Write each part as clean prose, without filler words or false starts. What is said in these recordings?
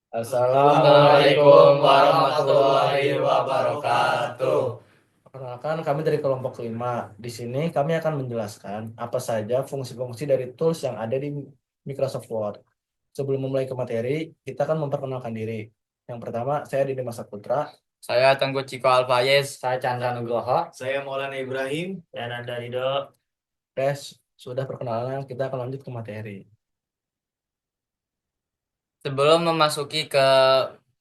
Assalamualaikum warahmatullahi wabarakatuh. Perkenalkan, kami dari kelompok kelima. Di sini kami akan menjelaskan apa saja fungsi-fungsi dari tools yang ada di Microsoft Word. Sebelum memulai ke materi, kita akan memperkenalkan diri. Yang pertama, saya Didi Putra. Saya Tengku Ciko Alfayez. Saya Chandra Nugroho. Saya Maulana Ibrahim. Dan Anda Rido. Tes, sudah perkenalan, kita akan lanjut ke materi. Sebelum memasuki ke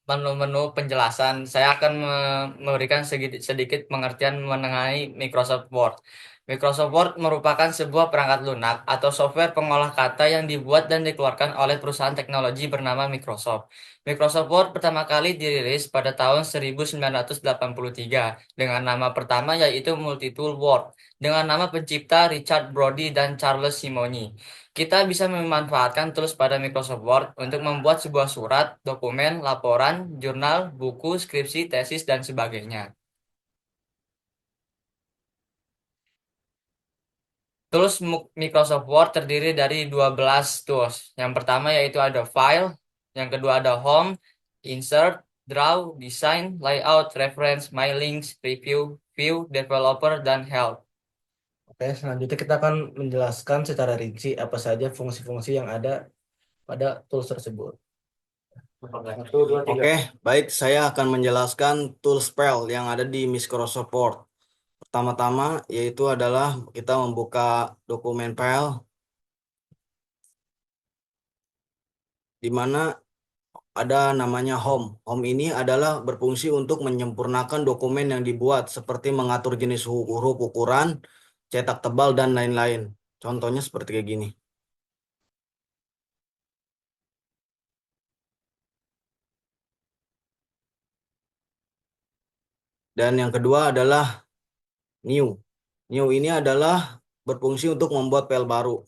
menu-menu penjelasan, saya akan memberikan sedikit pengertian mengenai Microsoft Word. Microsoft Word merupakan sebuah perangkat lunak atau software pengolah kata yang dibuat dan dikeluarkan oleh perusahaan teknologi bernama Microsoft. Microsoft Word pertama kali dirilis pada tahun 1983 dengan nama pertama yaitu Multitool Word dengan nama pencipta Richard Brody dan Charles Simonyi. Kita bisa memanfaatkan tools pada Microsoft Word untuk membuat sebuah surat, dokumen, laporan, jurnal, buku, skripsi, tesis, dan sebagainya. Tools Microsoft Word terdiri dari 12 tools. Yang pertama yaitu ada File, yang kedua ada Home, Insert, Draw, Design, Layout, Reference, My Links, Review, View, Developer, dan Help. Oke, selanjutnya kita akan menjelaskan secara rinci apa saja fungsi-fungsi yang ada pada tools tersebut. Satu, dua, tiga. Oke, baik. Saya akan menjelaskan tool spell yang ada di Microsoft Word. Pertama-tama yaitu adalah kita membuka dokumen file di mana ada namanya home. Home ini adalah berfungsi untuk menyempurnakan dokumen yang dibuat seperti mengatur jenis huruf, ukuran, cetak tebal, dan lain-lain. Contohnya seperti kayak gini. Dan yang kedua adalah new. New ini adalah berfungsi untuk membuat file baru.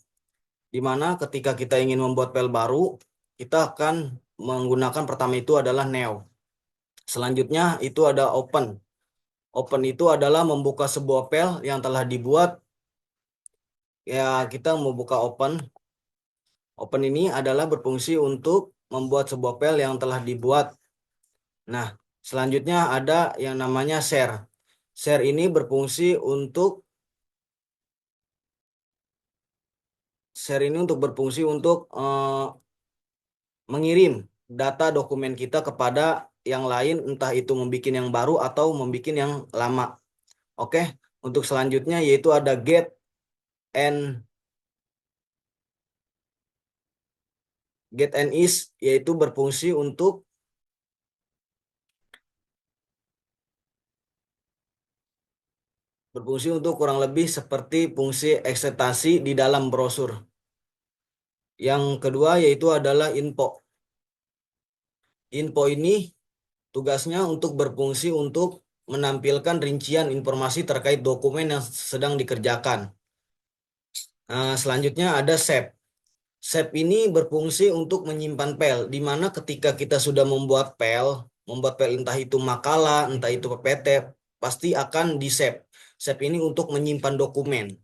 Di mana ketika kita ingin membuat file baru, kita akan menggunakan pertama itu adalah new. Selanjutnya itu ada open. Open itu adalah membuka sebuah file yang telah dibuat. Ya, kita membuka open. Open ini adalah berfungsi untuk membuat sebuah file yang telah dibuat. Nah, selanjutnya ada yang namanya share. Share ini berfungsi untuk mengirim data dokumen kita kepada yang lain, entah itu membuat yang baru atau membuat yang lama. Oke, untuk selanjutnya yaitu ada and is, yaitu berfungsi untuk kurang lebih seperti fungsi ekspektasi di dalam brosur. Yang kedua yaitu adalah info. Info ini tugasnya untuk berfungsi untuk menampilkan rincian informasi terkait dokumen yang sedang dikerjakan. Nah, selanjutnya ada save. Save ini berfungsi untuk menyimpan file, di mana ketika kita sudah membuat file entah itu makalah, entah itu PPT, pasti akan di-save. Save ini untuk menyimpan dokumen.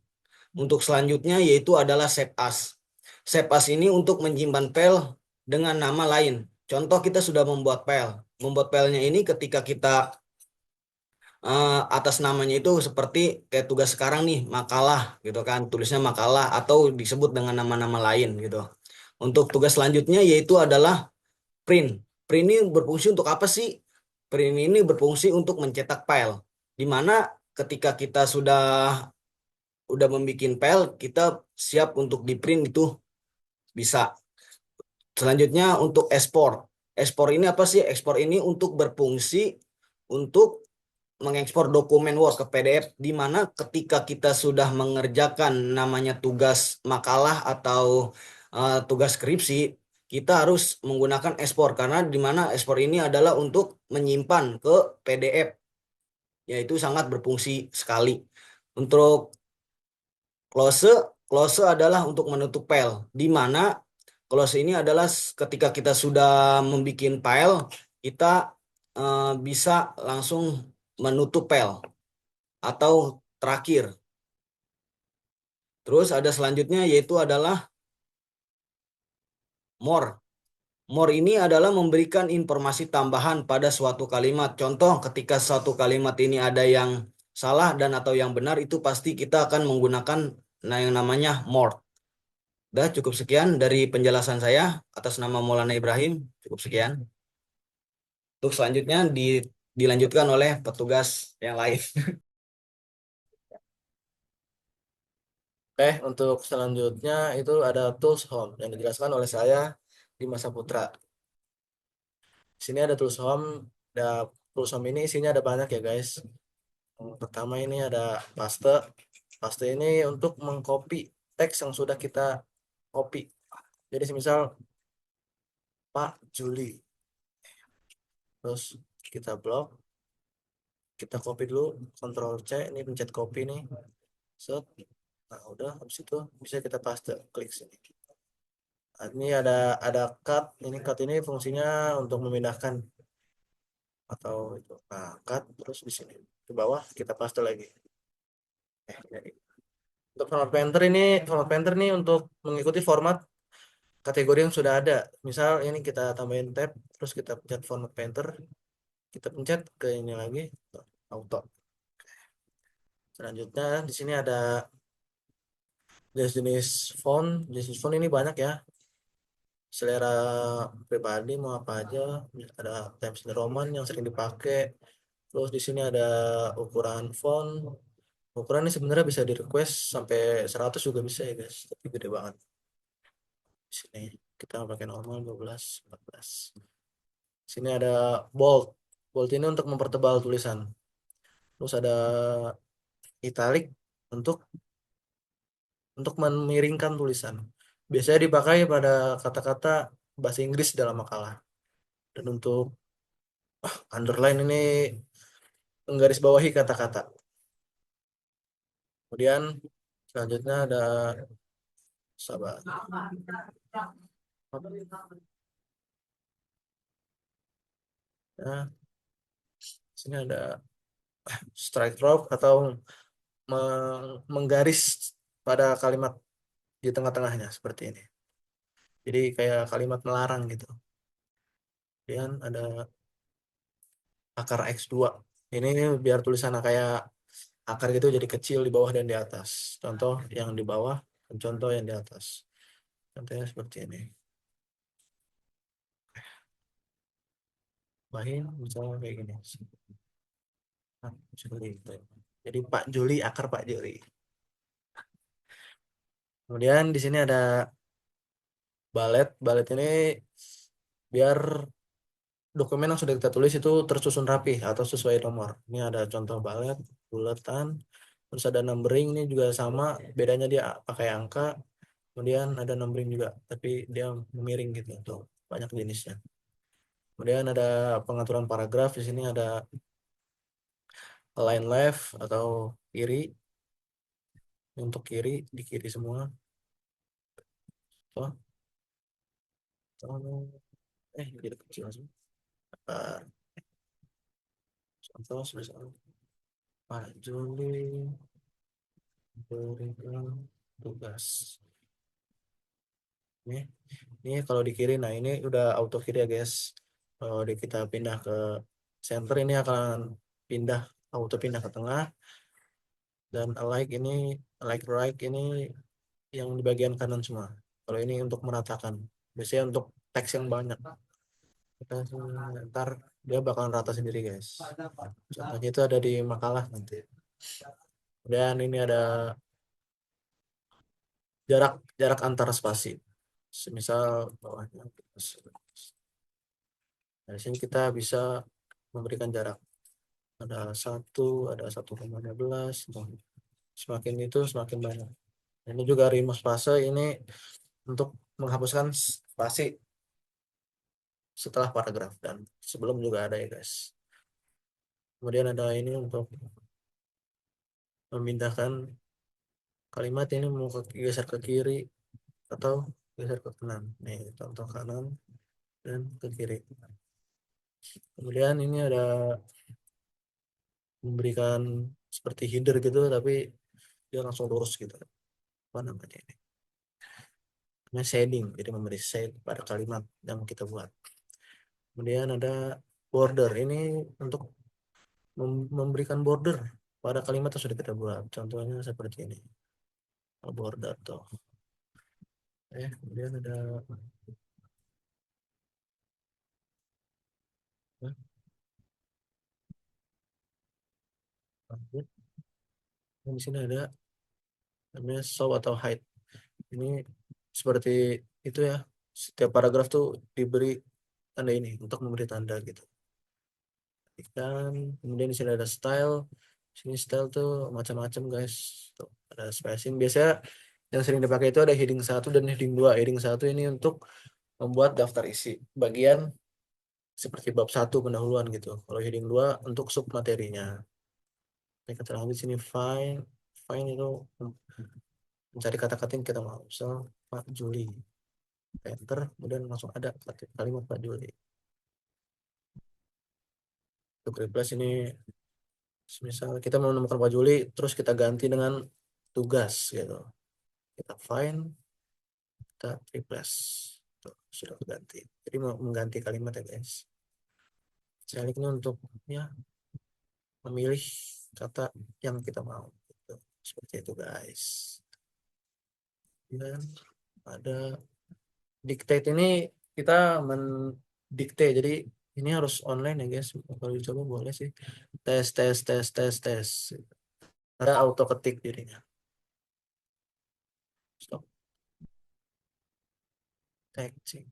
Untuk selanjutnya yaitu adalah save as. Save as ini untuk menyimpan file dengan nama lain. Contoh kita sudah membuat file. Membuat filenya ini ketika kita atas namanya itu seperti kayak tugas sekarang nih, makalah gitu kan, tulisnya makalah atau disebut dengan nama-nama lain gitu. Untuk tugas selanjutnya yaitu adalah print. Print ini berfungsi untuk apa sih? Print ini berfungsi untuk mencetak file. Di mana ketika kita udah membuat file, kita siap untuk di print itu bisa. Selanjutnya untuk export. Export ini apa sih? Export ini untuk berfungsi untuk mengekspor dokumen Word ke PDF, di mana ketika kita sudah mengerjakan namanya tugas makalah atau tugas skripsi, kita harus menggunakan ekspor, karena di mana ekspor ini adalah untuk menyimpan ke PDF, yaitu sangat berfungsi sekali. Untuk close, close adalah untuk menutup file, di mana close ini adalah ketika kita sudah membuat file, kita bisa langsung menutup file atau terakhir. Terus ada selanjutnya yaitu adalah more. More ini adalah memberikan informasi tambahan pada suatu kalimat. Contoh, ketika suatu kalimat ini ada yang salah dan atau yang benar, itu pasti kita akan menggunakan yang namanya more. Udah cukup sekian dari penjelasan saya atas nama Maulana Ibrahim. Cukup sekian. Untuk selanjutnya dilanjutkan oleh petugas yang lain. Untuk selanjutnya itu ada tools home yang dijelaskan oleh saya Dimas Saputra. Di sini ada tools home. Ada tools home ini isinya ada banyak ya guys. Yang pertama ini ada paste. Paste ini untuk mengcopy teks yang sudah kita copy. Jadi semisal Pak Juli, terus kita blok, kita copy dulu, Ctrl C, ini pencet copy nih, set. Nah udah, habis itu bisa kita paste, klik sini. Nah, ini ada cut, ini cut ini fungsinya untuk memindahkan atau itu. Nah cut terus di sini ke bawah kita paste lagi. Jadi. Untuk format painter nih untuk mengikuti format kategori yang sudah ada. Misal ini kita tambahin tab, terus kita pencet format painter, kita pencet ke ini lagi, auto. Selanjutnya di sini ada jenis font. Jenis font ini banyak ya. Selera pribadi mau apa aja. Ada Times New Roman yang sering dipakai. Terus di sini ada ukuran font. Ukuran ini sebenarnya bisa di request sampai 100 juga bisa ya guys. Tapi gede banget. Di sini kita pakai normal 12, 14. Sini ada bold. Bold ini untuk mempertebal tulisan. Terus ada italic untuk memiringkan tulisan. Biasanya dipakai pada kata-kata bahasa Inggris dalam makalah. Dan untuk underline ini menggarisbawahi kata-kata. Kemudian selanjutnya ada sabar. Nah, sini ada strike through atau menggaris pada kalimat di tengah-tengahnya seperti ini. Jadi kayak kalimat melarang gitu. Kemudian ada akar X2. Ini biar tulisannya kayak akar gitu jadi kecil di bawah dan di atas. Contoh yang di bawah dan contoh yang di atas. Contohnya seperti ini. Bahin misalnya kayak gini. Nah, seperti itu. Jadi Pak Juli, akar Pak Juli. Kemudian di sini ada balet. Balet ini biar dokumen yang sudah kita tulis itu tersusun rapi atau sesuai nomor. Ini ada contoh balet, buletan. Terus ada numbering ini juga sama, bedanya dia pakai angka. Kemudian ada numbering juga, tapi dia memiring gitu. Tuh, banyak jenisnya. Kemudian ada pengaturan paragraf. Di sini ada align left atau kiri. Untuk kiri, di kiri semua. Tuh. Jadi kecil langsung. Uh, Contoh sebesar Pak Juli berikan tugas. Ini kalau di kiri, nah ini udah auto kiri ya guys. Kalau kita pindah ke center ini akan pindah auto pindah ke tengah, dan like right ini yang di bagian kanan semua. Kalau ini untuk meratakan, biasanya untuk teks yang banyak. Kita ntar dia bakalan rata sendiri guys. Contohnya itu ada di makalah nanti. Dan ini ada jarak jarak antar spasi. Semisal bawahnya. Dari sini kita bisa memberikan jarak. Ada 1,15. Semakin itu semakin banyak. Ini juga remove spasi ini untuk menghapuskan spasi setelah paragraf dan sebelum juga ada ya guys. Kemudian ada ini untuk memindahkan kalimat ini mau geser ke kiri atau geser ke kanan. Nih contoh kanan dan ke kiri. Kemudian ini ada memberikan seperti header gitu tapi dia langsung lurus gitu. Apa namanya ini? shading, jadi memberi shade pada kalimat yang kita buat. Kemudian ada border, ini untuk memberikan border pada kalimat yang sudah kita buat. Contohnya seperti ini, border tuh. Kemudian ada dan di sini ada namanya show atau hide. Ini seperti itu ya. Setiap paragraf tuh diberi tanda ini untuk memberi tanda gitu. Dan kemudian di sini ada style. Sini style tuh macam-macam guys. Tuh, ada spacing. Biasanya yang sering dipakai itu ada heading 1 dan heading 2. Heading 1 ini untuk membuat daftar isi bagian seperti bab 1 pendahuluan gitu. Kalau heading 2 untuk sub materinya. Kita lanjut sini find. Find itu mencari kata-kata yang kita mau. Misal Pak Juli. Enter, kemudian langsung ada kalimat Pak Juli. Untuk replace ini, misal kita mau menemukan Pak Juli, terus kita ganti dengan tugas gitu. Kita find, kita replace. Tuh, sudah ganti. Jadi mau mengganti kalimat ya guys. Selanjutnya untuk ya memilih kata yang kita mau. Gitu. Seperti itu guys. Dan ada dictate ini kita mendikte, jadi ini harus online ya guys. Kalau dicoba boleh sih. Tes tes tes tes tes. Ada auto ketik jadinya. Stop. Texting.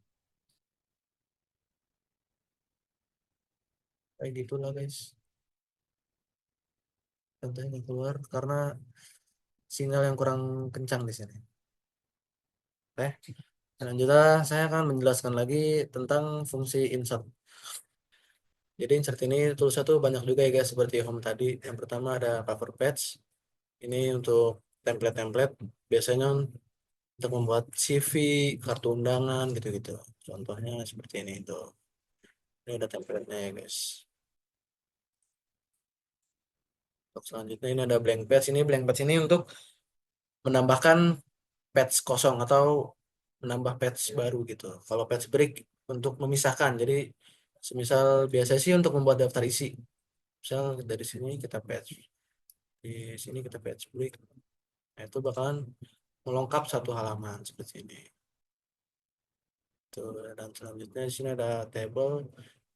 Kayak gitulah guys. Contohnya keluar karena sinyal yang kurang kencang di sini. Oke. Selanjutnya saya akan menjelaskan lagi tentang fungsi insert. Jadi insert ini tulisnya tuh banyak juga ya guys, seperti home tadi. Yang pertama ada cover page. Ini untuk template-template. Biasanya untuk membuat CV, kartu undangan gitu-gitu. Contohnya seperti ini itu. Ini ada template-nya ya guys. Untuk selanjutnya ini ada blank page. Ini blank page ini untuk menambahkan page kosong atau menambah page baru gitu. Kalau page break untuk memisahkan. Jadi semisal biasa sih untuk membuat daftar isi. Misal dari sini kita page, di sini kita page break. Nah, itu bakalan melengkap satu halaman seperti ini. Tuh, dan selanjutnya di sini ada table.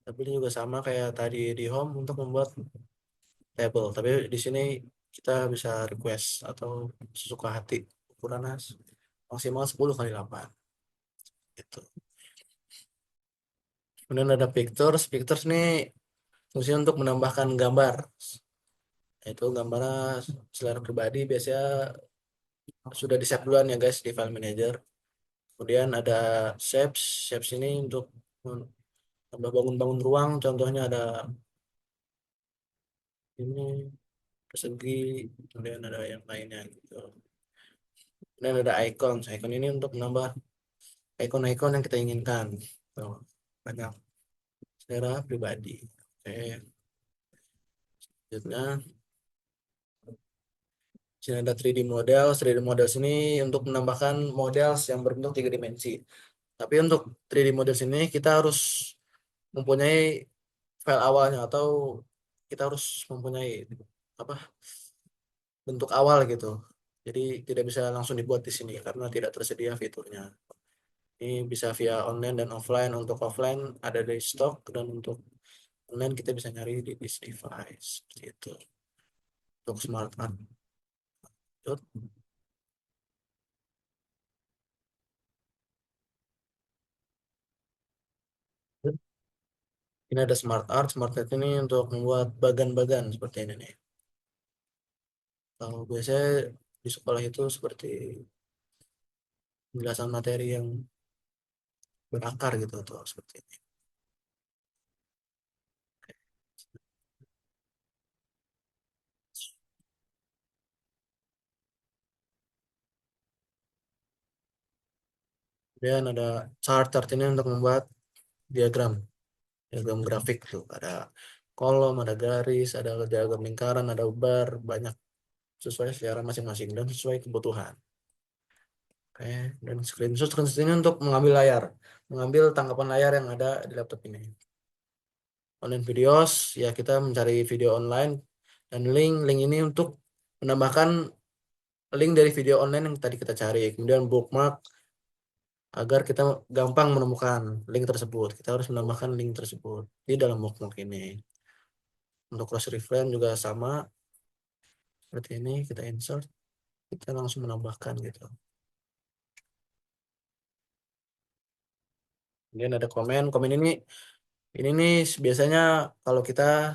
Tapi ini juga sama kayak tadi di home untuk membuat table. Tapi di sini kita bisa request atau sesuka hati ukurannya maksimal 10 kali 8. Gitu. Kemudian ada pictures. Pictures ini fungsinya untuk menambahkan gambar. Itu gambarnya selera pribadi biasanya sudah di save duluan ya guys di file manager. Kemudian ada shapes. Shapes ini untuk tambah bangun-bangun ruang. Contohnya ada ini persegi, kemudian ada yang lainnya gitu. Dan ada icon. Icon ini untuk menambah icon-icon yang kita inginkan. Tuh, banyak selera pribadi. Oke. Selanjutnya sini ada 3D model. 3D model ini untuk menambahkan model yang berbentuk 3 dimensi. Tapi untuk 3D model ini kita harus mempunyai file awalnya atau kita harus mempunyai apa bentuk awal gitu. Jadi tidak bisa langsung dibuat di sini karena tidak tersedia fiturnya. Ini bisa via online dan offline. Untuk offline ada dari stok dan untuk online kita bisa nyari di this device seperti itu. Untuk smart art. Ini ada smart art. Smart art ini untuk membuat bagan-bagan seperti ini nih. Kalau biasanya di sekolah itu seperti penjelasan materi yang berakar gitu tuh seperti ini. Kemudian ada chart ini untuk membuat diagram, diagram grafik tuh. Ada kolom, ada garis, ada diagram lingkaran, ada bar, banyak sesuai selera masing-masing dan sesuai kebutuhan. Oke, dan screenshot ini untuk mengambil layar, mengambil tangkapan layar yang ada di laptop ini. Online videos, ya kita mencari video online dan link ini untuk menambahkan link dari video online yang tadi kita cari. Kemudian bookmark agar kita gampang menemukan link tersebut. Kita harus menambahkan link tersebut di dalam bookmark ini. Untuk cross reference juga sama seperti ini, kita insert, kita langsung menambahkan gitu. Kemudian ada komen ini nih biasanya kalau kita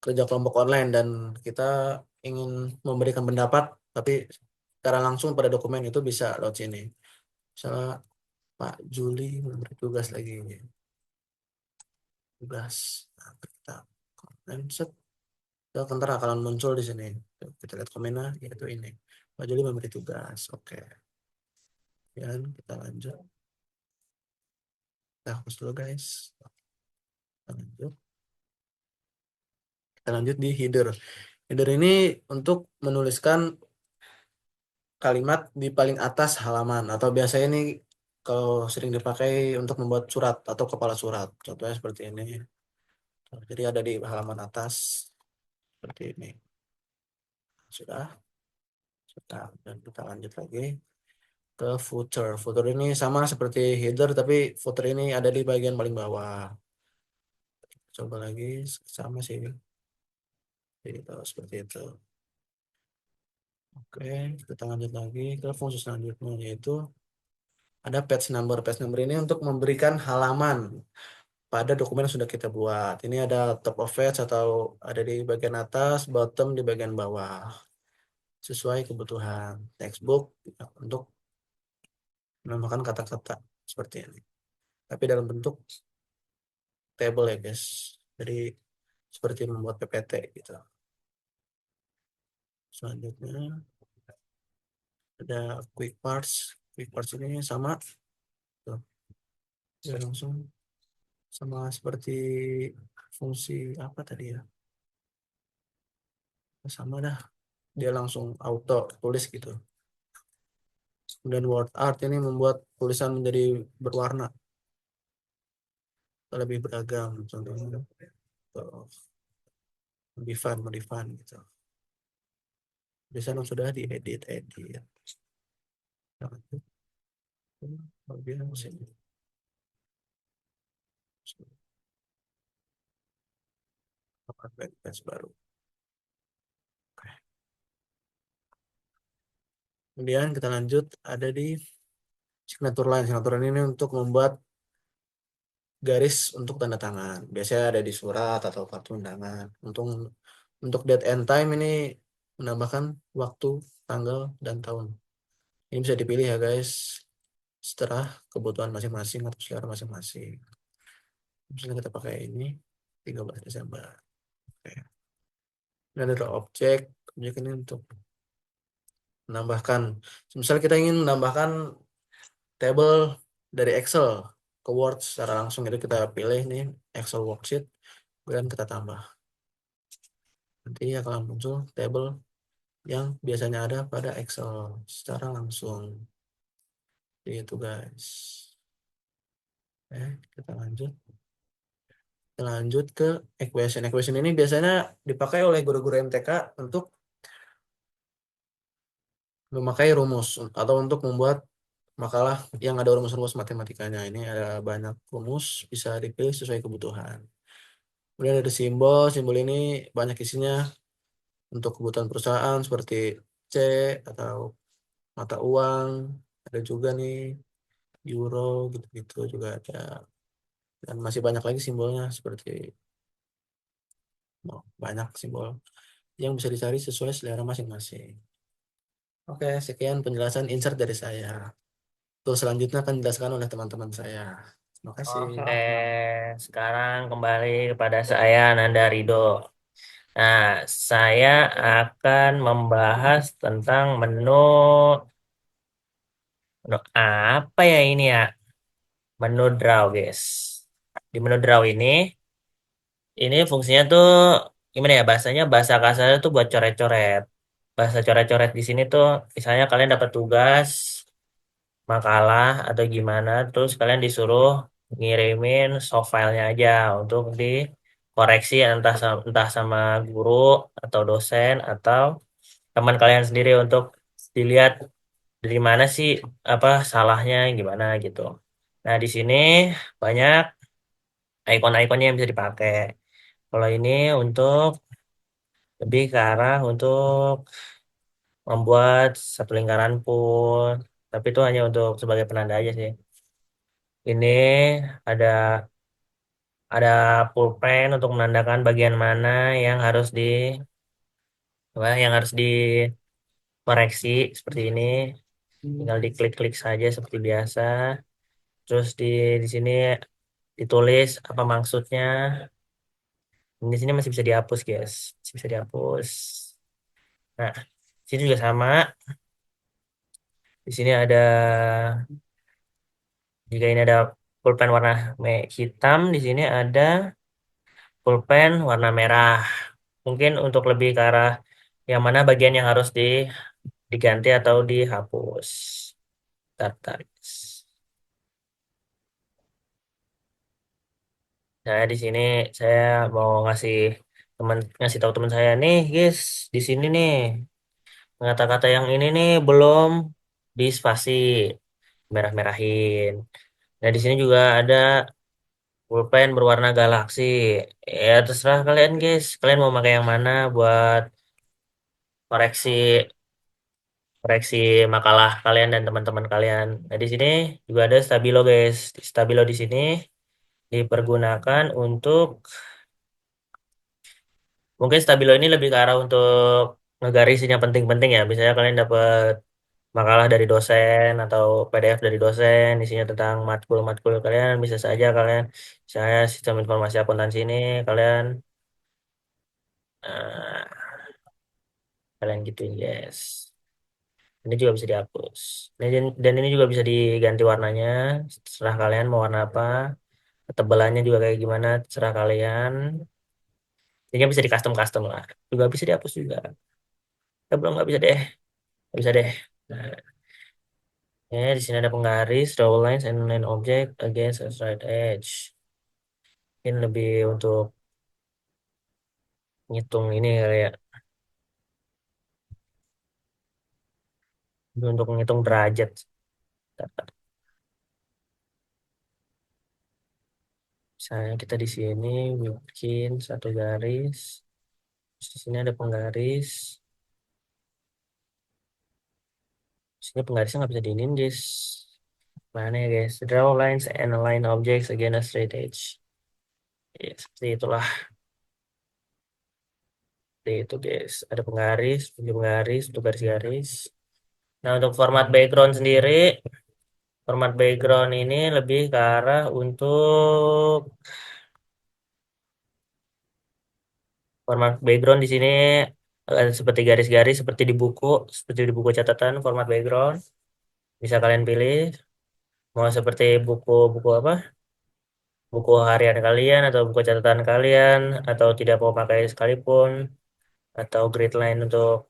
kerja kelompok online dan kita ingin memberikan pendapat, tapi secara langsung pada dokumen itu bisa lewat sini. Misalnya Pak Juli memberi tugas lagi, tugas. Nah, kita komen, set, ntar akan muncul di sini. Kita lihat komennya, yaitu ini. Pak Juli memberi tugas, oke. Dan kita lanjut. Kita hapus dulu guys. Kita lanjut. Kita lanjut di header. Header ini untuk menuliskan kalimat di paling atas halaman, atau biasanya ini kalau sering dipakai untuk membuat surat atau kepala surat. Contohnya seperti ini. Jadi ada di halaman atas seperti ini. Sudah. Dan kita lanjut lagi ke footer. Footer ini sama seperti header, tapi footer ini ada di bagian paling bawah. Coba lagi, sama sih. Jadi seperti itu. Oke, kita lanjut lagi ke fungsi selanjutnya, yaitu ada page number. Page number ini untuk memberikan halaman pada dokumen yang sudah kita buat. Ini ada top of page atau ada di bagian atas, bottom di bagian bawah. Sesuai kebutuhan. Textbook untuk menambahkan kata-kata seperti ini. Tapi dalam bentuk table ya guys. Jadi seperti membuat PPT gitu. Selanjutnya ada quick parts. Quick parts ini sama. Tuh. Ya, langsung sama seperti fungsi apa tadi ya. Sama dah. Dia langsung auto tulis gitu. Kemudian word art ini membuat tulisan menjadi berwarna, lebih beragam contohnya. Tuh. Lebih fun gitu. Biasanya sudah diedit. Bagian sini. Backpass baru. Oke. Kemudian kita lanjut ada di signature line. Signature line ini untuk membuat garis untuk tanda tangan. Biasanya ada di surat atau kartu undangan. Untuk date and time ini menambahkan waktu, tanggal, dan tahun. Ini bisa dipilih ya guys, setelah kebutuhan masing-masing atau selera masing-masing. Misalnya kita pakai ini 13 Desember. Oke. Dan ada objek ini untuk menambahkan. Misalnya kita ingin menambahkan table dari Excel ke Word secara langsung, itu kita pilih nih Excel worksheet, kemudian kita tambah. Nanti akan muncul table yang biasanya ada pada Excel secara langsung. Itu guys. Kita lanjut. Kita lanjut ke equation. Equation ini biasanya dipakai oleh guru-guru MTK untuk memakai rumus atau untuk membuat makalah yang ada rumus-rumus matematikanya. Ini ada banyak rumus, bisa dipilih sesuai kebutuhan. Kemudian ada simbol ini banyak isinya untuk kebutuhan perusahaan seperti C atau mata uang. Ada juga nih euro gitu-gitu juga ada. Dan masih banyak lagi simbolnya seperti banyak simbol yang bisa dicari sesuai selera masing-masing. Oke, sekian penjelasan insert dari saya. Terus selanjutnya akan dijelaskan oleh teman-teman saya. Terima kasih. Oke, sekarang kembali kepada saya Nanda Rido. Nah, saya akan membahas tentang menu apa ya ini ya? Menu draw, guys. Di menu draw ini fungsinya tuh gimana ya? Bahasanya bahasa kasarnya tuh buat coret-coret. Bahasa coret-coret di sini tuh, misalnya kalian dapat tugas, makalah atau gimana, terus kalian disuruh ngirimin soft filenya aja untuk dikoreksi entah sama guru atau dosen atau teman kalian sendiri untuk dilihat dari mana sih apa salahnya gimana gitu. Nah, di sini banyak ikon-ikonnya yang bisa dipakai. Kalau ini untuk lebih ke arah untuk membuat satu lingkaran pun, tapi itu hanya untuk sebagai penanda aja sih. Ini ada ada pulpen untuk menandakan bagian mana yang harus yang harus dikoreksi seperti ini. Tinggal diklik-klik saja seperti biasa. Terus di sini ditulis apa maksudnya. Di sini masih bisa dihapus, guys. Masih bisa dihapus. Nah, di sini juga sama. Di sini ada jika ini ada pulpen warna hitam, di sini ada pulpen warna merah. Mungkin untuk lebih ke arah yang mana bagian yang harus diganti atau dihapus. Daftar. Nah, di sini saya mau ngasih tahu teman saya nih, guys. Di sini nih kata-kata yang ini nih belum dispasi, merah-merahin. Nah, di sini juga ada pulpen berwarna galaksi. Ya, terserah kalian, guys. Kalian mau pakai yang mana buat koreksi koreksi makalah kalian dan teman-teman kalian. Nah, di sini juga ada stabilo, guys. Stabilo di sini dipergunakan untuk mungkin stabilo ini lebih ke arah untuk ngegarisin yang penting-penting ya. Misalnya kalian dapat makalah dari dosen atau PDF dari dosen isinya tentang matkul-matkul kalian bisa saja kalian saya sistem informasi akuntansi ini kalian eh, kalian gituin, guys. Ini juga bisa dihapus. Dan ini juga bisa diganti warnanya. Terserah kalian mau warna apa. Ketebalannya juga kayak gimana. Terserah kalian. Ini bisa di custom custom lah. Juga bisa dihapus juga. Belum nggak bisa deh. Nggak bisa deh. Nah, ya di sini ada penggaris, draw lines and line object against a straight edge. Ini lebih untuk ngitung ini kali ya. Untuk menghitung derajat. Misalnya kita di sini bikin satu garis. Terus di sini ada penggaris. Di sini penggarisnya nggak bisa diinin, guys. Mana ya, guys? Draw lines and align objects against a straight edge. Ya, seperti itulah. Seperti itu, guys. Ada penggaris, tujuh penggaris, untuk garis-garis. Nah, untuk format background ini lebih ke arah untuk format background di sini seperti garis-garis seperti di buku catatan format background. Bisa kalian pilih mau seperti buku-buku apa? Buku harian kalian atau buku catatan kalian atau tidak mau pakai sekalipun atau grid line untuk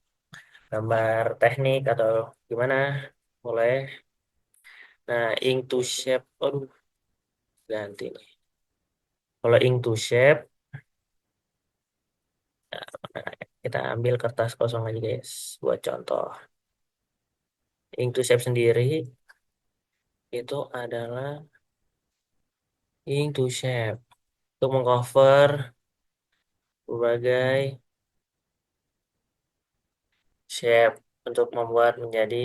gambar teknik atau gimana boleh. Nah, ink to shape, aduh ganti nih. Kalau ink to shape kita ambil kertas kosong aja, guys, buat contoh. Ink to shape sendiri itu adalah ink to shape untuk mengcover berbagai shape untuk membuat menjadi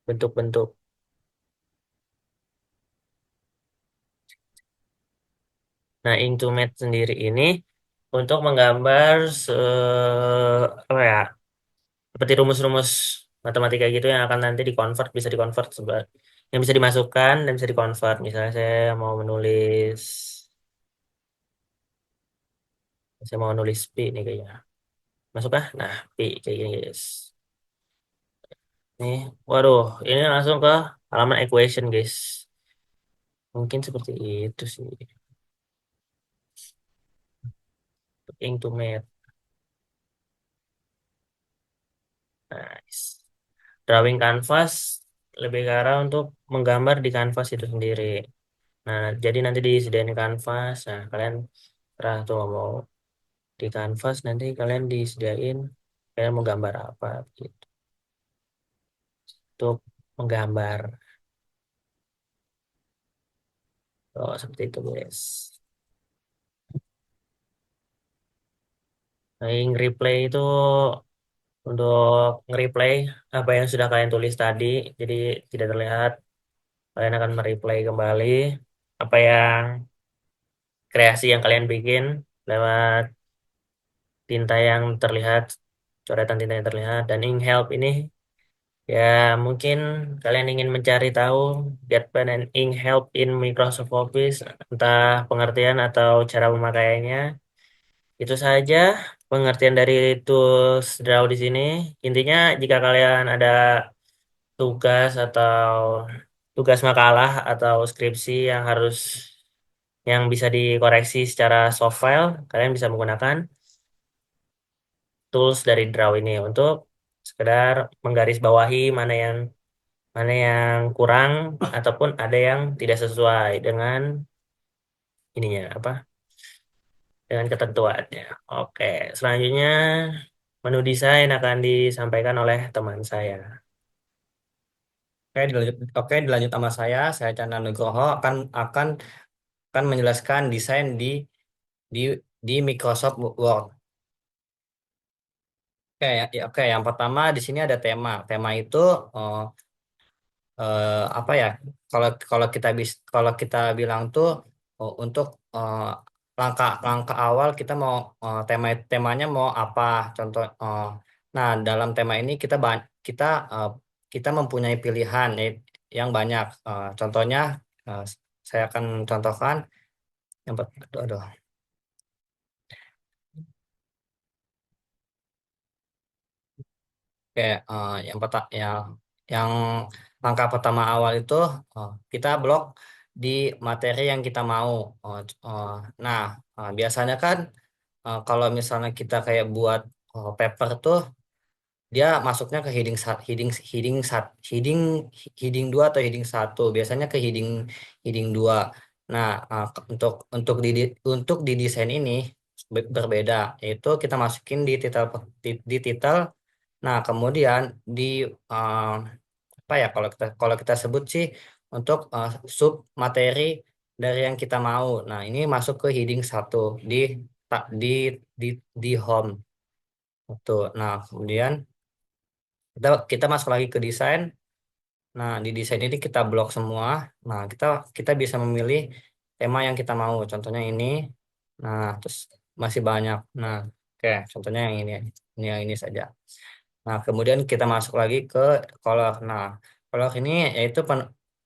bentuk-bentuk. Nah, Inktomat sendiri ini untuk menggambar apa ya, seperti rumus-rumus matematika gitu yang akan nanti bisa dikonvert yang bisa dimasukkan dan bisa dikonvert. Misalnya saya mau nulis P nih kayaknya. Masuk kah? Nah, P kayak gini, guys. Nih, waduh, ini langsung ke halaman equation, guys. Mungkin seperti itu sih. Inktomat. Nice. Drawing canvas lebih ke arah untuk menggambar di kanvas itu sendiri. Nah, jadi nanti disediain kanvas. Nah, kalian terah tuh mau di kanvas nanti kalian disediain kalian mau gambar apa gitu. Untuk menggambar. Oh, seperti itu, guys. Nah, yang replay itu untuk nge-replay apa yang sudah kalian tulis tadi, jadi tidak terlihat. Kalian akan mereplay kembali apa yang kreasi yang kalian bikin lewat tinta yang terlihat, coretan tinta yang terlihat. Dan ink help ini ya mungkin kalian ingin mencari tahu get pen and ink help in Microsoft Office, entah pengertian atau cara pemakaiannya. Itu saja pengertian dari tools Draw di sini. Intinya jika kalian ada tugas atau tugas makalah atau skripsi yang bisa dikoreksi secara soft file, kalian bisa menggunakan tools dari Draw ini untuk sekedar menggarisbawahi mana yang kurang ataupun ada yang tidak sesuai dengan ininya apa dengan ketentuannya. Oke, selanjutnya menu desain akan disampaikan oleh teman saya. Oke, dilanjut sama saya Chandra Nugroho akan akan menjelaskan desain di di Microsoft Word. Oke, yang pertama di sini ada tema. Tema itu eh, apa ya? Kalau kalau kita bilang tuh untuk langkah awal kita mau temanya mau apa? Contoh, nah dalam tema ini kita eh, kita mempunyai pilihan yang banyak. Contohnya eh, saya akan contohkan aduh, aduh. Kayak yang langkah pertama awal itu kita blok di materi yang kita mau. Oh, oh, nah, biasanya kan kalau misalnya kita kayak buat paper tuh dia masuknya ke heading 2 atau heading 1. Biasanya ke heading 2. Nah, untuk di desain ini berbeda, yaitu kita masukin di titel. Nah, kemudian di eh, apa ya kalau kita sebut sih untuk sub materi dari yang kita mau. Nah, ini masuk ke heading 1 di di di di home. Betul. Nah, kemudian kita masuk lagi ke desain. Nah, di desain ini kita blok semua. Nah, kita kita bisa memilih tema yang kita mau. Contohnya ini. Nah, terus masih banyak. Nah, oke, contohnya yang ini. Ini yang ini saja. Nah, kemudian kita masuk lagi ke color. Nah, color ini yaitu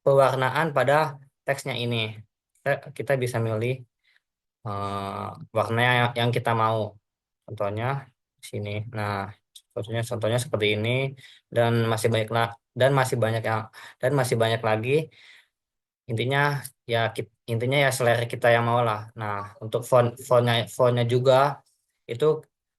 pewarnaan pada teksnya ini. Kita bisa milih warna yang kita mau. Contohnya di sini. Nah, contohnya seperti ini dan masih banyak dan masih banyak yang dan masih banyak lagi. Intinya intinya ya selera kita yang mau lah. Nah, untuk fontnya juga itu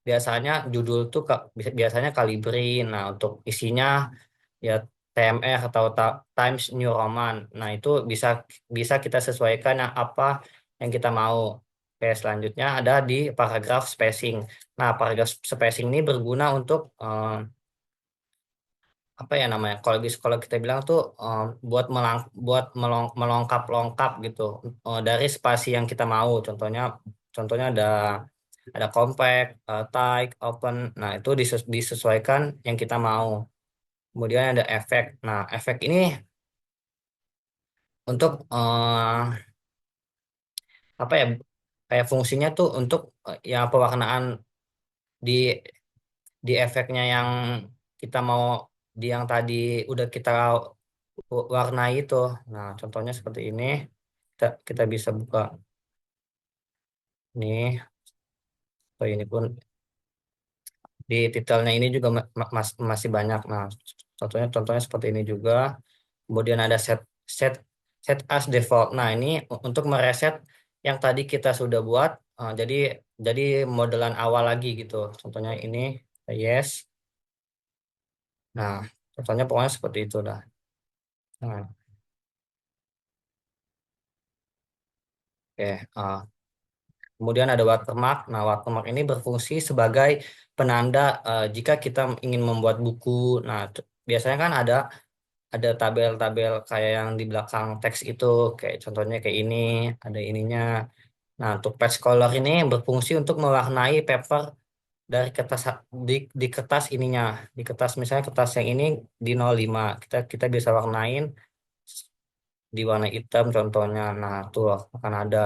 biasanya judul tuh biasanya Calibri. Nah, untuk isinya ya TMR atau Times New Roman. Nah, itu bisa bisa kita sesuaikan yang apa yang kita mau. Oke, selanjutnya ada di paragraf spacing. Nah, paragraf spacing ini berguna untuk apa ya namanya? Kalau kita bilang tuh melengkap-lengkap gitu dari spasi yang kita mau. Contohnya ada compact, tight, open. Nah, itu disesuaikan yang kita mau. Kemudian ada efek. Nah, efek ini untuk apa ya? Kayak fungsinya tuh untuk ya pewarnaan di efeknya yang kita mau yang tadi udah kita warnai itu. Nah, contohnya seperti ini. Kita bisa buka nih. Oh, ini pun di titelnya ini juga masih banyak. Nah, contohnya seperti ini juga. Kemudian ada set set as default. Nah, ini untuk mereset yang tadi kita sudah buat. Jadi modelan awal lagi gitu. Contohnya ini yes. Nah, contohnya pokoknya seperti itu dah. Nah, oke. Kemudian ada watermark. Nah, watermark ini berfungsi sebagai penanda jika kita ingin membuat buku. Nah, biasanya kan ada tabel-tabel kayak yang di belakang teks itu, kayak contohnya kayak ini, ada ininya. Nah, untuk page color ini berfungsi untuk mewarnai paper dari kertas di kertas ininya, di kertas misalnya kertas yang ini di 05, kita bisa warnain di warna hitam contohnya. Nah, tuh akan ada.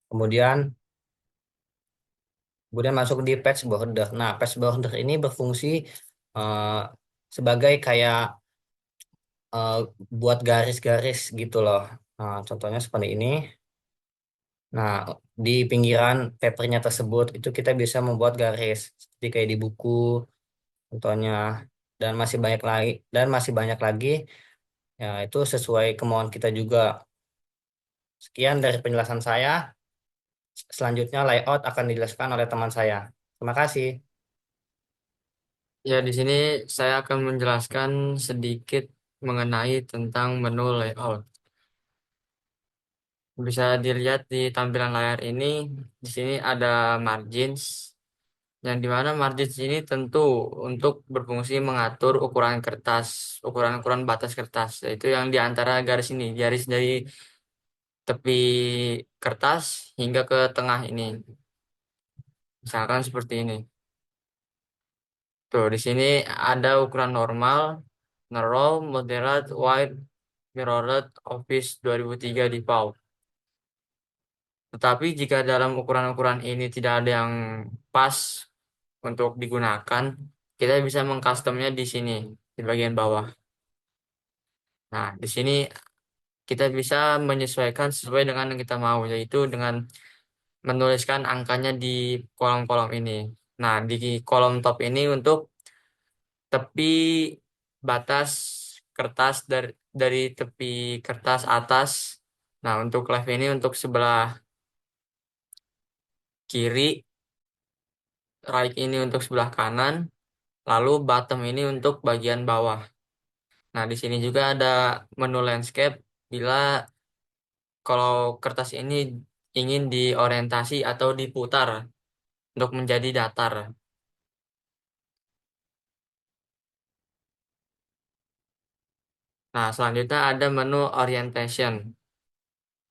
Kemudian kemudian masuk di page border. Nah, page border ini berfungsi eh, sebagai kayak eh, buat garis-garis gitu loh. Nah, contohnya seperti ini. Nah, di pinggiran papernya tersebut itu kita bisa membuat garis seperti kayak di buku contohnya, dan masih banyak lagi. Ya, itu sesuai kemauan kita juga. Sekian dari penjelasan saya. Selanjutnya layout akan dijelaskan oleh teman saya. Terima kasih. Ya, di sini saya akan menjelaskan sedikit mengenai tentang menu layout. Bisa dilihat di tampilan layar ini, di sini ada margins, yang dimana margins ini tentu untuk berfungsi mengatur ukuran kertas, ukuran-ukuran batas kertas, yaitu yang di antara garis ini, garis dari tepi kertas hingga ke tengah ini. Misalkan seperti ini. Tuh, di sini ada ukuran normal, narrow, moderate, wide, mirrored, office 2003 default. Tetapi jika dalam ukuran-ukuran ini tidak ada yang pas untuk digunakan, kita bisa mengcustomnya di sini, di bagian bawah. Nah, di sini kita bisa menyesuaikan sesuai dengan yang kita mau, yaitu dengan menuliskan angkanya di kolom-kolom ini. Nah, di kolom top ini untuk tepi batas kertas dari tepi kertas atas. Nah, untuk left ini untuk sebelah kiri, right ini untuk sebelah kanan, lalu bottom ini untuk bagian bawah. Nah, di sini juga ada menu landscape bila kalau kertas ini ingin diorientasi atau diputar untuk menjadi datar. Nah, selanjutnya ada menu orientation.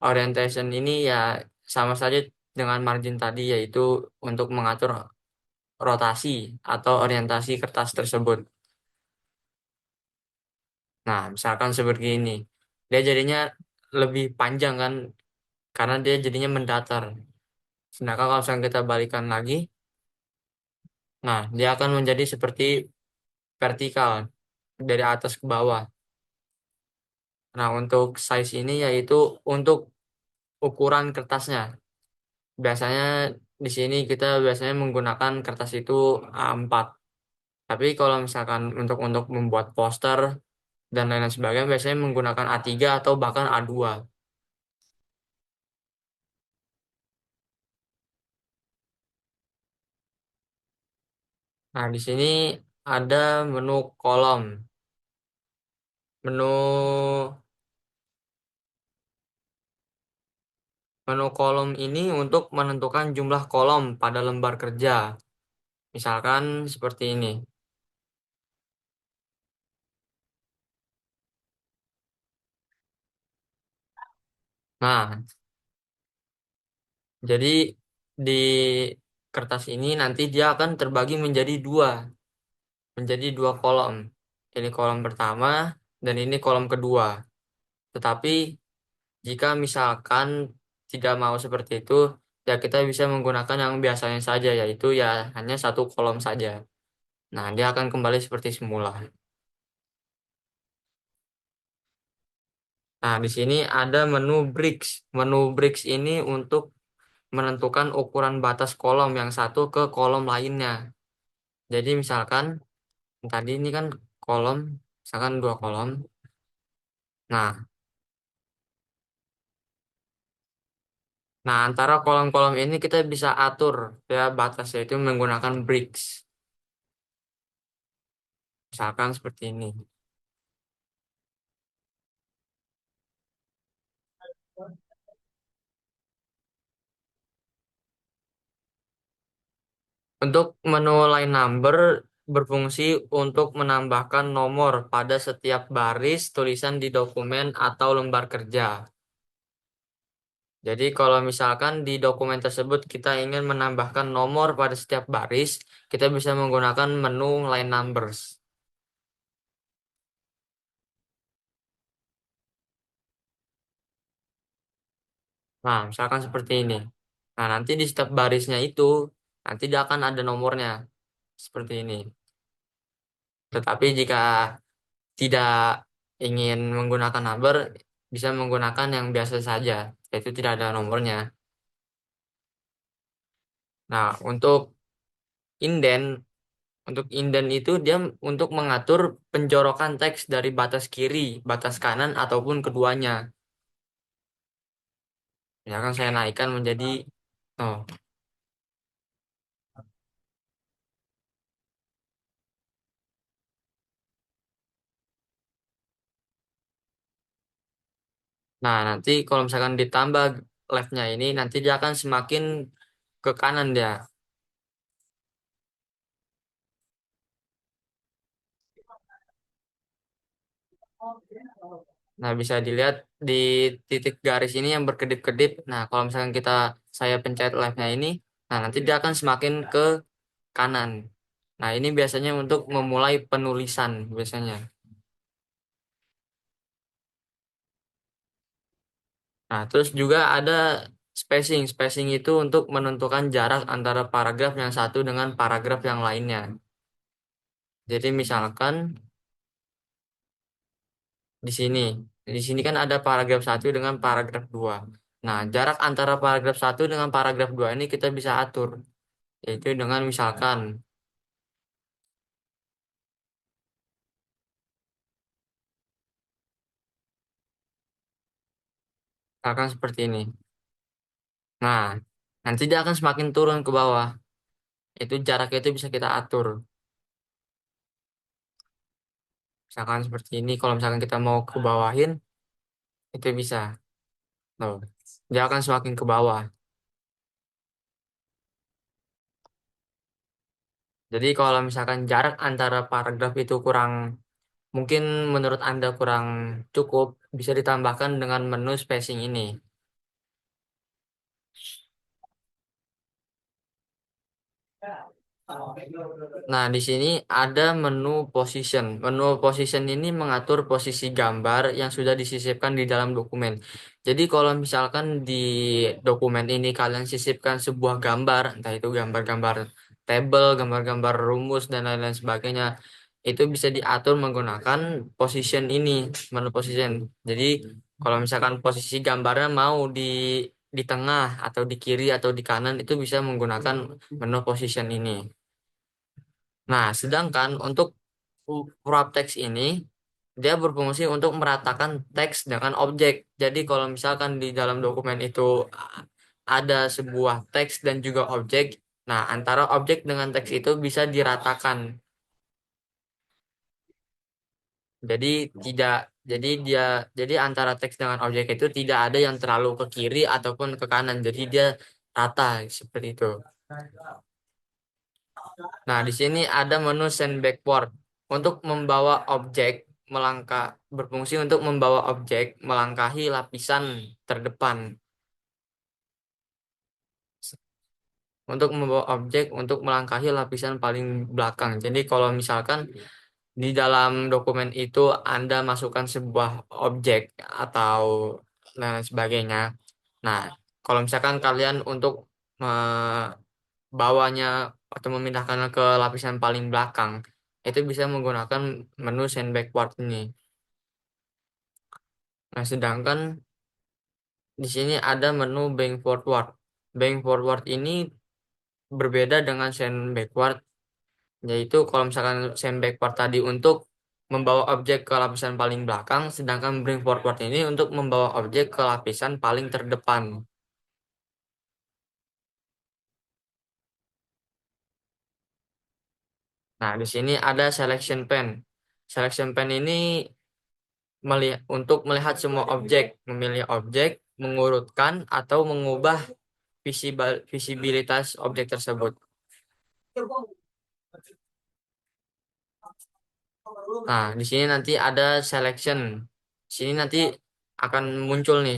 Orientation ini ya sama saja dengan margin tadi, yaitu untuk mengatur rotasi atau orientasi kertas tersebut. Nah, misalkan seperti ini. Dia jadinya lebih panjang kan, karena dia jadinya mendatar. Sedangkan kalau misalkan kita balikan lagi, nah dia akan menjadi seperti vertikal dari atas ke bawah. Nah, untuk size ini yaitu untuk ukuran kertasnya. Biasanya di sini kita biasanya menggunakan kertas itu A4. Tapi kalau misalkan untuk membuat poster dan lain-lain sebagainya biasanya menggunakan A3 atau bahkan A2. Nah, di sini ada menu kolom. Menu menu kolom ini untuk menentukan jumlah kolom pada lembar kerja. Misalkan seperti ini. Nah, jadi di kertas ini nanti dia akan terbagi menjadi dua kolom. Ini kolom pertama dan ini kolom kedua. Tetapi jika misalkan tidak mau seperti itu, ya kita bisa menggunakan yang biasanya saja, yaitu ya hanya satu kolom saja. Nah, dia akan kembali seperti semula. Nah, di sini ada menu bricks. Menu bricks ini untuk menentukan ukuran batas kolom yang satu ke kolom lainnya. Jadi misalkan tadi ini kan kolom, misalkan dua kolom. Nah, antara kolom-kolom ini kita bisa atur ya batasnya itu menggunakan bricks. Misalkan seperti ini. Untuk menu line number berfungsi untuk menambahkan nomor pada setiap baris tulisan di dokumen atau lembar kerja. Jadi kalau misalkan di dokumen tersebut kita ingin menambahkan nomor pada setiap baris, kita bisa menggunakan menu line numbers. Nah, misalkan seperti ini. Nah, nanti di setiap barisnya itu, nanti dia akan ada nomornya. Seperti ini. Tetapi jika tidak ingin menggunakan number, bisa menggunakan yang biasa saja, yaitu tidak ada nomornya. Nah, inden, untuk inden itu dia untuk mengatur penjorokan teks dari batas kiri, batas kanan, ataupun keduanya. Misalkan saya naikkan menjadi, oh, nah nanti kalau misalkan ditambah leftnya ini, nanti dia akan semakin ke kanan dia. Nah, bisa dilihat di titik garis ini yang berkedip-kedip. Nah, kalau misalkan saya pencet left-nya ini, nah nanti dia akan semakin ke kanan. Nah, ini biasanya untuk memulai penulisan biasanya. Nah, terus juga ada spacing. Spacing itu untuk menentukan jarak antara paragraf yang satu dengan paragraf yang lainnya. Jadi misalkan di sini, di sini kan ada paragraf satu dengan paragraf 2. Nah, jarak antara paragraf satu dengan paragraf 2 ini kita bisa atur. Yaitu dengan misalkan seperti ini. Nah, nanti dia akan semakin turun ke bawah. Itu jaraknya itu bisa kita atur. Misalkan seperti ini, kalau misalkan kita mau ke bawahin, itu bisa. Tuh. Dia akan semakin ke bawah. Jadi kalau misalkan jarak antara paragraf itu mungkin menurut Anda kurang cukup, bisa ditambahkan dengan menu spacing ini. Nah, di sini ada menu position. Menu position ini mengatur posisi gambar yang sudah disisipkan di dalam dokumen. Jadi kalau misalkan di dokumen ini kalian sisipkan sebuah gambar, entah itu gambar-gambar tabel, gambar-gambar rumus, dan lain-lain sebagainya, itu bisa diatur menggunakan position ini, menu position. Jadi kalau misalkan posisi gambarnya mau di tengah atau di kiri atau di kanan, itu bisa menggunakan menu position ini. Nah, sedangkan untuk wrap text ini, dia berfungsi untuk meratakan teks dengan objek. Jadi kalau misalkan di dalam dokumen itu ada sebuah teks dan juga objek, nah antara objek dengan teks itu bisa diratakan. Jadi tidak, jadi antara teks dengan objek itu tidak ada yang terlalu ke kiri ataupun ke kanan. Jadi dia rata seperti itu. Nah, di sini ada menu send backward untuk membawa objek berfungsi untuk membawa objek melangkahi lapisan terdepan. Untuk membawa objek untuk melangkahi lapisan paling belakang. Jadi kalau misalkan di dalam dokumen itu Anda masukkan sebuah objek atau lain sebagainya. Nah, kalau misalkan kalian untuk membawanya atau memindahkannya ke lapisan paling belakang, itu bisa menggunakan menu send backward ini. Nah, sedangkan di sini ada menu bring forward. Bring forward ini berbeda dengan send backward, yaitu kalau misalkan send backward tadi untuk membawa objek ke lapisan paling belakang, sedangkan bring forward ini untuk membawa objek ke lapisan paling terdepan. Nah, di sini ada selection pen. Selection pen ini untuk melihat semua objek, memilih objek, mengurutkan atau mengubah visibilitas objek tersebut. Nah, di sini nanti ada selection. Di sini nanti akan muncul nih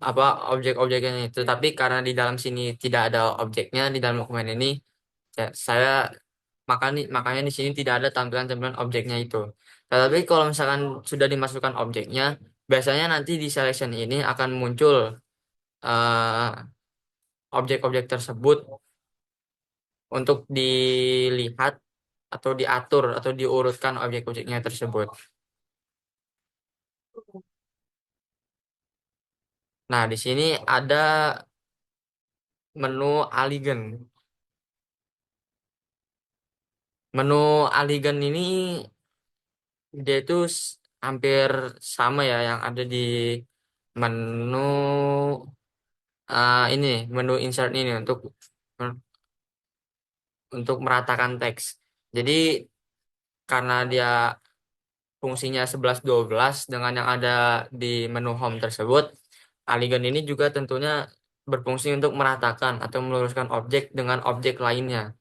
apa objek-objeknya ini. Tetapi karena di dalam sini tidak ada objeknya di dalam dokumen ini, saya makanya di sini tidak ada tampilan-tampilan objeknya itu. Tetapi kalau misalkan sudah dimasukkan objeknya, biasanya nanti di selection ini akan muncul eh, objek-objek tersebut untuk dilihat atau diatur atau diurutkan objek-objeknya tersebut. Nah, di sini ada menu Aligen. Menu Aligen ini dia itu hampir sama ya yang ada di menu ini menu insert ini untuk meratakan teks. Jadi karena dia fungsinya 11-12 dengan yang ada di menu home tersebut, Aligen ini juga tentunya berfungsi untuk meratakan atau meluruskan objek dengan objek lainnya.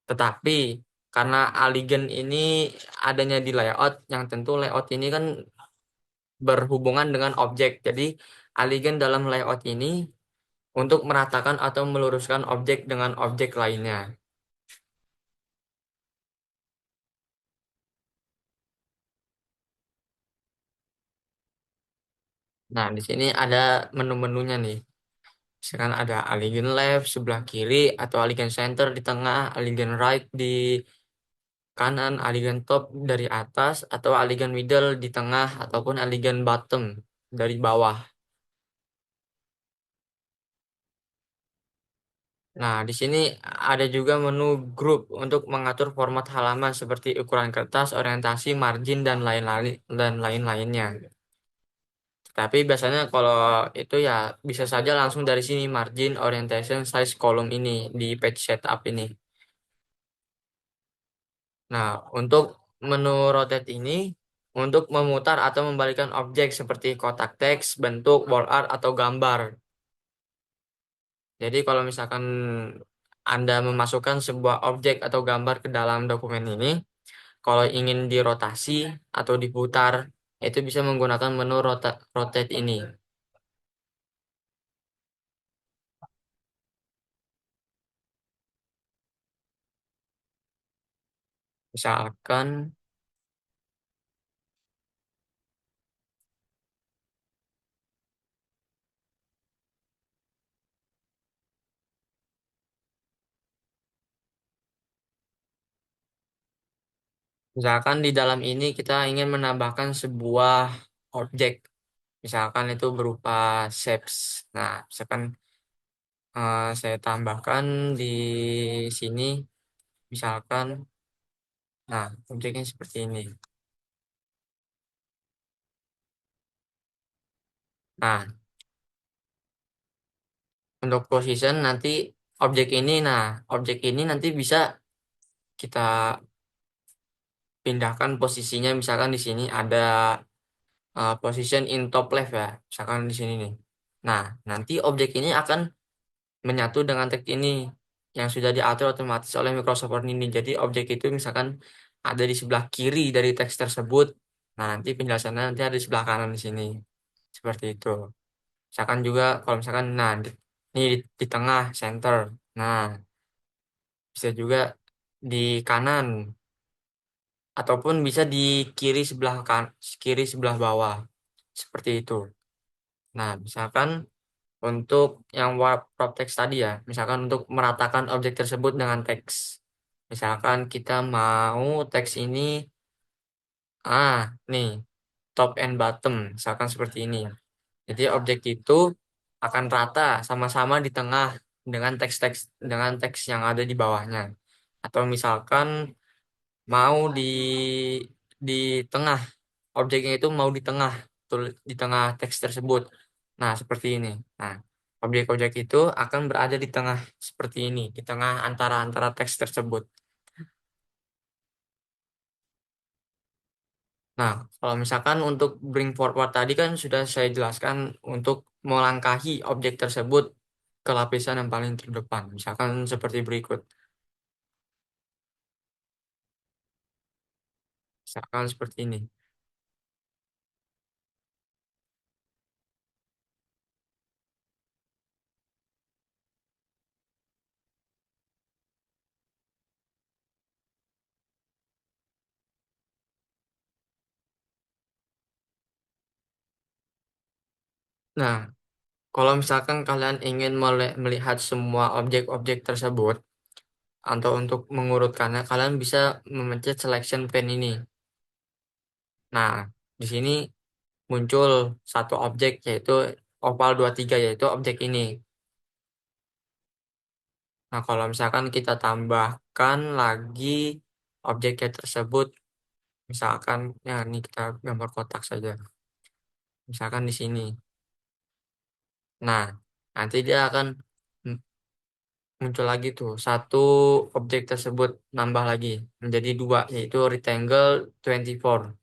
Tetapi karena Aligen ini adanya di layout, yang tentu layout ini kan berhubungan dengan objek. Jadi Aligen dalam layout ini untuk meratakan atau meluruskan objek dengan objek lainnya. Nah, di sini ada menu-menunya nih. Misalkan ada Alignment Left sebelah kiri atau Alignment Center di tengah, Alignment Right di kanan, Alignment Top dari atas atau Alignment Middle di tengah ataupun Alignment Bottom dari bawah. Nah, di sini ada juga menu Group untuk mengatur format halaman seperti ukuran kertas, orientasi, margin dan lain-lainnya. Tapi biasanya kalau itu ya bisa saja langsung dari sini margin, orientation, size kolom ini di page setup ini. Nah, untuk menu rotate ini untuk memutar atau membalikkan objek seperti kotak teks, bentuk, wall art, atau gambar. Jadi kalau misalkan Anda memasukkan sebuah objek atau gambar ke dalam dokumen ini, kalau ingin dirotasi atau diputar, itu bisa menggunakan menu rotate ini. Misalkan Misalkan di dalam ini kita ingin menambahkan sebuah objek, misalkan itu berupa shapes. Nah, misalkan saya tambahkan di sini, misalkan, nah objeknya seperti ini. Nah, untuk position nanti objek ini nanti bisa kita pindahkan posisinya. Misalkan di sini ada position in top left ya, misalkan di sini nih. Nah, nanti objek ini akan menyatu dengan teks ini yang sudah diatur otomatis oleh Microsoft Word ini. Jadi objek itu misalkan ada di sebelah kiri dari teks tersebut. Nah, nanti penjelasannya nanti ada di sebelah kanan di sini. Seperti itu. Misalkan juga kalau misalkan ini di tengah center. Nah, bisa juga di kanan ataupun bisa di kiri sebelah bawah. Seperti itu. Nah, misalkan untuk yang warp prop text tadi ya, misalkan untuk meratakan objek tersebut dengan teks. Misalkan kita mau teks ini, nih, top and bottom, misalkan seperti ini. Jadi objek itu akan rata sama-sama di tengah dengan teks yang ada di bawahnya. Atau misalkan mau di tengah, objeknya itu mau di tengah, di tengah teks tersebut. Nah, seperti ini. Nah, objek-objek itu akan berada di tengah seperti ini, di tengah antara teks tersebut. Nah, kalau misalkan untuk bring forward tadi kan sudah saya jelaskan untuk melangkahi objek tersebut ke lapisan yang paling terdepan. Misalkan seperti berikut. Misalkan seperti ini. Nah, kalau misalkan kalian ingin melihat semua objek-objek tersebut, atau untuk mengurutkannya, kalian bisa memencet selection pane ini. Nah, di sini muncul satu objek yaitu oval 23 yaitu objek ini. Nah, kalau misalkan kita tambahkan lagi objeknya tersebut, misalkan ya ini kita gambar kotak saja. Misalkan di sini. Nah, nanti dia akan muncul lagi tuh satu objek tersebut nambah lagi menjadi dua yaitu rectangle 24.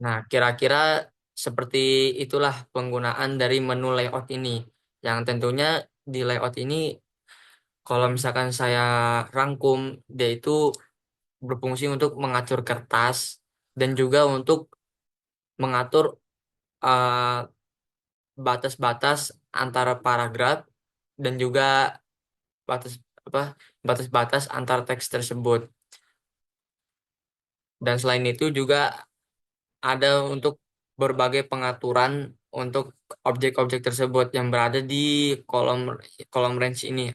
Nah, kira-kira seperti itulah penggunaan dari menu layout ini. Yang tentunya di layout ini kalau misalkan saya rangkum dia itu berfungsi untuk mengatur kertas dan juga untuk mengatur eh, batas-batas antara paragraf dan juga batas apa batas-batas antar teks tersebut. Dan selain itu juga ada untuk berbagai pengaturan untuk objek-objek tersebut yang berada di kolom kolom range ini.